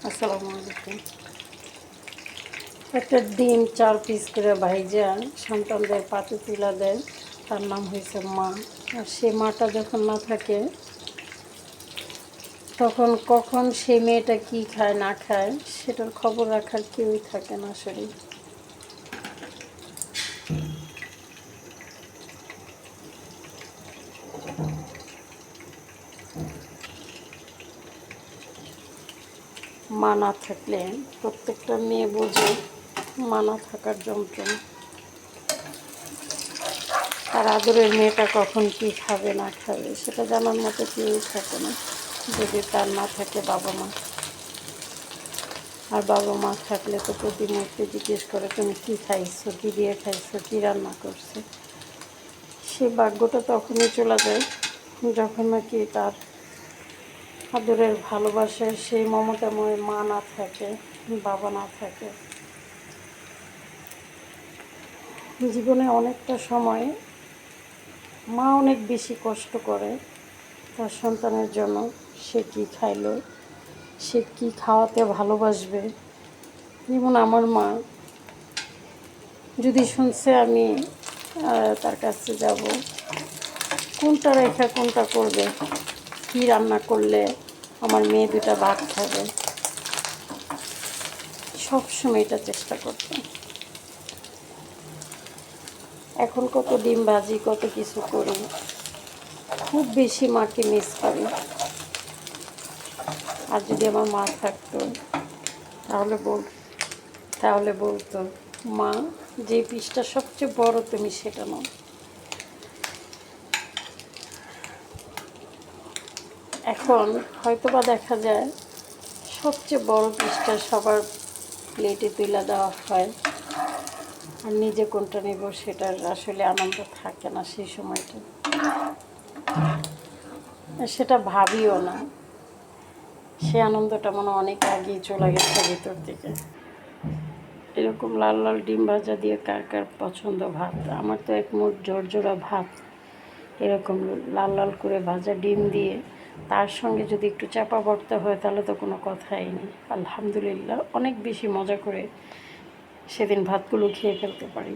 আসসালামু আলাইকুম। একটা ডিম 4 পিস করে ভাইজা সন্তানদের পাতে তুলে দেয়, তার নাম হয়েছে মা। আর সে মাটা যখন না থাকে তখন কখন সেই মেয়েটা কী খায় না খায় সেটার খবর রাখার কেউই থাকে না আসলে। মা না থাকলে প্রত্যেকটা মেয়ে বোঝে মা না থাকার যন্ত্রণা। তার আদরের মেয়েটা কখন কী খাবে না খাবে সেটা জানার মতো কেউই থাকে না, যদি তার না থাকে বাবা মা। আর বাবা মা থাকলে তো প্রতি মুহূর্তে জিজ্ঞেস করে তুমি কী খাইছো, কী দিয়ে খাইছো, কী রান্না করছে। সে ভাগ্যটা তখনই চলে যায় যখন নাকি তার আদরের ভালোবাসায় সেই মমতাময় মা না থাকে, বাবা না থাকে। জীবনে অনেকটা সময় মা অনেক বেশি কষ্ট করে তার সন্তানের জন্য। সে কী খাইলো, সে কী খাওয়াতে ভালোবাসবে। যেমন আমার মা যদি শুনছে আমি তার কাছে যাব, কোনটা রেখা কোনটা করবে, কী রান্না করলে আমার মেয়ে দুটা ভাত খাবে, সবসময় এটা চেষ্টা করতাম। এখন কত ডিম ভাজি কত কিছু করি, খুব বেশি মাকে মিস করি। আর যদি আমার মা থাকতো তাহলে বলতো মা যে পিসটা সবচেয়ে বড় তুমি সেটা নাও। এখন হয়তোবা দেখা যায় সবচেয়ে বড় পিসটা সবার প্লেটে তুলে দেওয়া হয়, আর নিজে কোনটা নেব সেটার আসলে আনন্দ থাকে না সেই সময়টা। সেটা ভাবিও না, সে আনন্দটা মনে অনেক আগেই চলে গেছে ভিতর থেকে। এরকম লাল লাল ডিম ভাজা দিয়ে কার কার পছন্দ ভাত? আমার তো এক মুঠ ঝরঝরা ভাত, এরকম লাল লাল করে ভাজা ডিম দিয়ে তার সঙ্গে যদি একটু চাপা ভর্তা হয় তাহলে তো কোনো কথাই নেই। আলহামদুলিল্লাহ অনেক বেশি মজা করে সেদিন ভাতগুলো খেয়ে ফেলতে পারি।